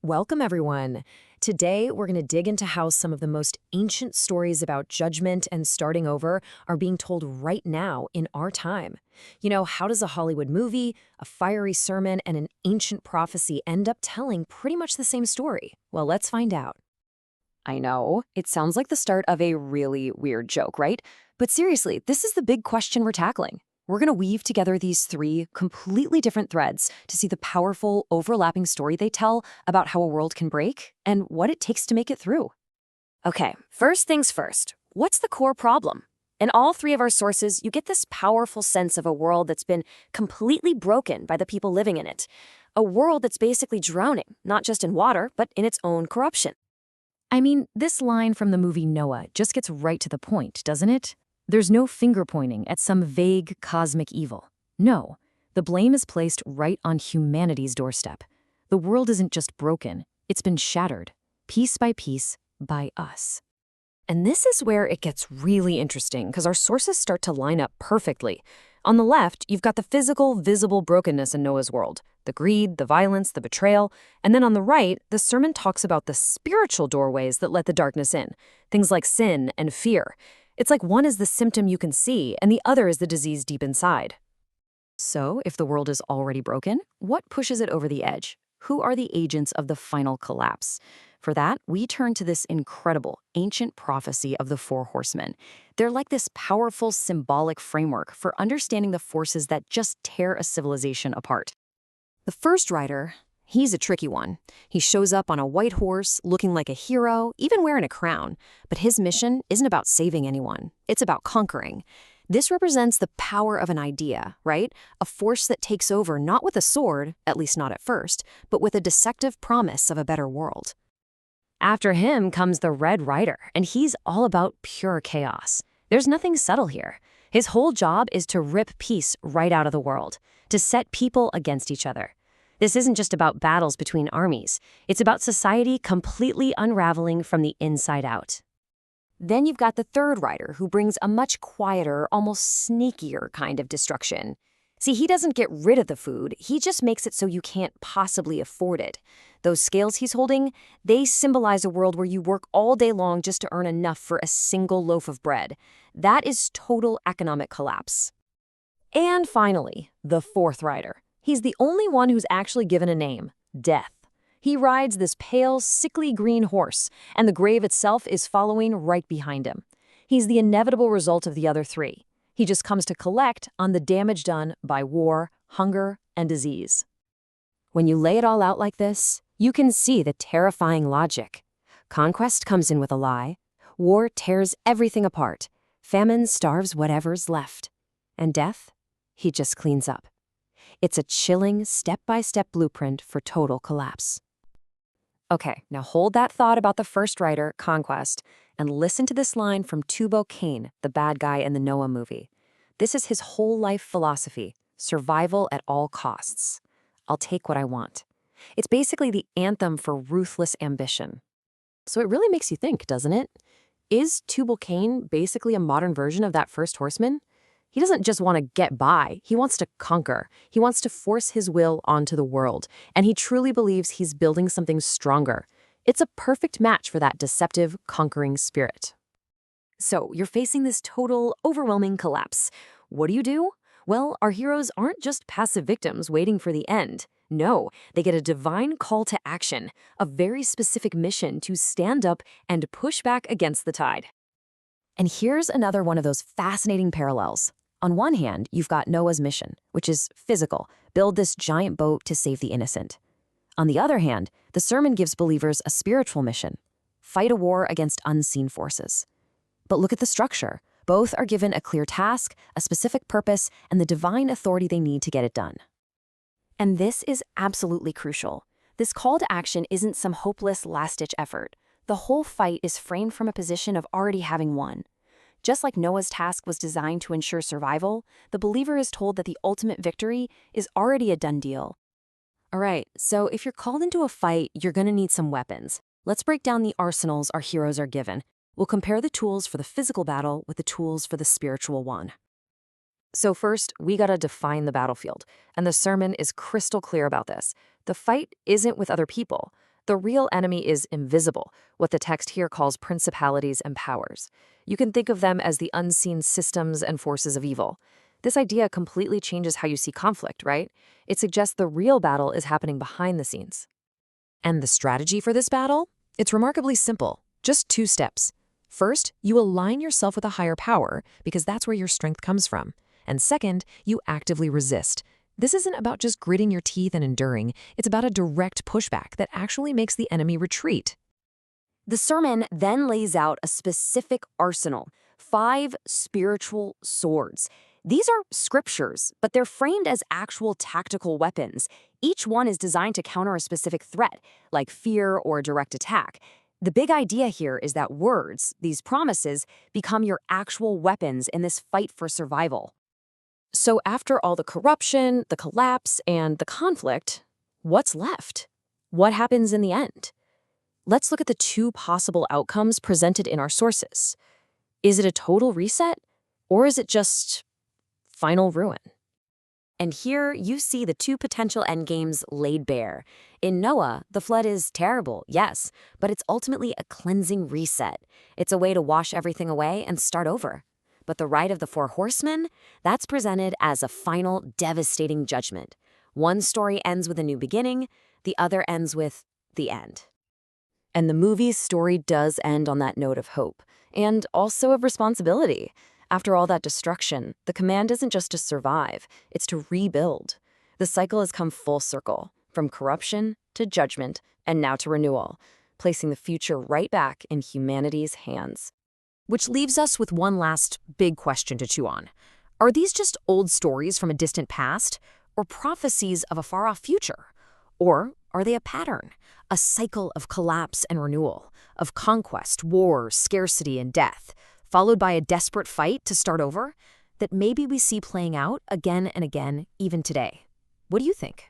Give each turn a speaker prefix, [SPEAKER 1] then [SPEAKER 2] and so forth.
[SPEAKER 1] Welcome, everyone. Today, we're going to dig into how some of the most ancient stories about judgment and starting over are being told right now in our time. How does a Hollywood movie, a fiery sermon, and an ancient prophecy end up telling pretty much the same story? Well, let's find out. I know, it sounds like the start of a really weird joke, right? But seriously, this is the big question we're tackling. We're going to weave together these three completely different threads to see the powerful, overlapping story they tell about how a world can break and what it takes to make it through. Okay, first things first. What's the core problem? In all three of our sources, you get this powerful sense of a world that's been completely broken by the people living in it. A world that's basically drowning, not just in water, but in its own corruption. I mean, this line from the movie Noah just gets right to the point, doesn't it? There's no finger pointing at some vague cosmic evil. No, the blame is placed right on humanity's doorstep. The world isn't just broken, it's been shattered, piece by us. And this is where it gets really interesting, because our sources start to line up perfectly. On the left, you've got the physical, visible brokenness in Noah's world, the greed, the violence, the betrayal. And then on the right, the sermon talks about the spiritual doorways that let the darkness in, things like sin and fear. It's like one is the symptom you can see, and the other is the disease deep inside. So, if the world is already broken, what pushes it over the edge? Who are the agents of the final collapse? For that, we turn to this incredible, ancient prophecy of the Four Horsemen. They're like this powerful, symbolic framework for understanding the forces that just tear a civilization apart. The first rider, he's a tricky one. He shows up on a white horse, looking like a hero, even wearing a crown. But his mission isn't about saving anyone. It's about conquering. This represents the power of an idea, right? A force that takes over not with a sword, at least not at first, but with a deceptive promise of a better world. After him comes the Red Rider, and he's all about pure chaos. There's nothing subtle here. His whole job is to rip peace right out of the world, to set people against each other. This isn't just about battles between armies. It's about society completely unraveling from the inside out. Then you've got the third rider, who brings a much quieter, almost sneakier kind of destruction. See, he doesn't get rid of the food, he just makes it so you can't possibly afford it. Those scales he's holding, they symbolize a world where you work all day long just to earn enough for a single loaf of bread. That is total economic collapse. And finally, the fourth rider. He's the only one who's actually given a name, Death. He rides this pale, sickly green horse, and the grave itself is following right behind him. He's the inevitable result of the other three. He just comes to collect on the damage done by war, hunger, and disease. When you lay it all out like this, you can see the terrifying logic. Conquest comes in with a lie. War tears everything apart. Famine starves whatever's left. And death? He just cleans up. It's a chilling, step-by-step blueprint for total collapse. Okay, now hold that thought about the first rider, Conquest, and listen to this line from Tubal-Cain, the bad guy in the Noah movie. This is his whole life philosophy, survival at all costs. I'll take what I want. It's basically the anthem for ruthless ambition. So it really makes you think, doesn't it? Is Tubal-Cain basically a modern version of that first horseman? He doesn't just want to get by, he wants to conquer. He wants to force his will onto the world, and he truly believes he's building something stronger. It's a perfect match for that deceptive, conquering spirit. So, you're facing this total, overwhelming collapse. What do? Well, our heroes aren't just passive victims waiting for the end. No, they get a divine call to action, a very specific mission to stand up and push back against the tide. And here's another one of those fascinating parallels. On one hand, you've got Noah's mission, which is physical, build this giant boat to save the innocent. On the other hand, the sermon gives believers a spiritual mission, fight a war against unseen forces. But look at the structure. Both are given a clear task, a specific purpose, and the divine authority they need to get it done. And this is absolutely crucial. This call to action isn't some hopeless last-ditch effort. The whole fight is framed from a position of already having won. Just like Noah's task was designed to ensure survival, the believer is told that the ultimate victory is already a done deal. All right, so if you're called into a fight, you're going to need some weapons. Let's break down the arsenals our heroes are given. We'll compare the tools for the physical battle with the tools for the spiritual one. So first, we gotta define the battlefield, and the sermon is crystal clear about this. The fight isn't with other people. The real enemy is invisible, what the text here calls principalities and powers. You can think of them as the unseen systems and forces of evil. This idea completely changes how you see conflict, right? It suggests the real battle is happening behind the scenes. And the strategy for this battle? It's remarkably simple, just 2 steps. First, you align yourself with a higher power because that's where your strength comes from. And second, you actively resist. This isn't about just gritting your teeth and enduring. It's about a direct pushback that actually makes the enemy retreat.
[SPEAKER 2] The sermon then lays out a specific arsenal, 5 spiritual swords. These are scriptures, but they're framed as actual tactical weapons. Each one is designed to counter a specific threat, like fear or a direct attack. The big idea here is that words, these promises, become your actual weapons in this fight for survival. So after all the corruption, the collapse, and the conflict, what's left? What happens in the end? Let's look at the 2 possible outcomes presented in our sources. Is it a total reset, or is it just final ruin? And here you see the 2 potential endgames laid bare. In Noah, the flood is terrible, yes, but it's ultimately a cleansing reset. It's a way to wash everything away and start over. But the ride of the Four Horsemen, that's presented as a final, devastating judgment. One story ends with a new beginning, the other ends with the end. And the movie's story does end on that note of hope, and also of responsibility. After all that destruction, the command isn't just to survive, it's to rebuild. The cycle has come full circle, from corruption to judgment, and now to renewal, placing the future right back in humanity's hands. Which leaves us with one last big question to chew on. Are these just old stories from a distant past, or prophecies of a far-off future? Or are they a pattern, a cycle of collapse and renewal, of conquest, war, scarcity, and death, followed by a desperate fight to start over, that maybe we see playing out again and again, even today? What do you think?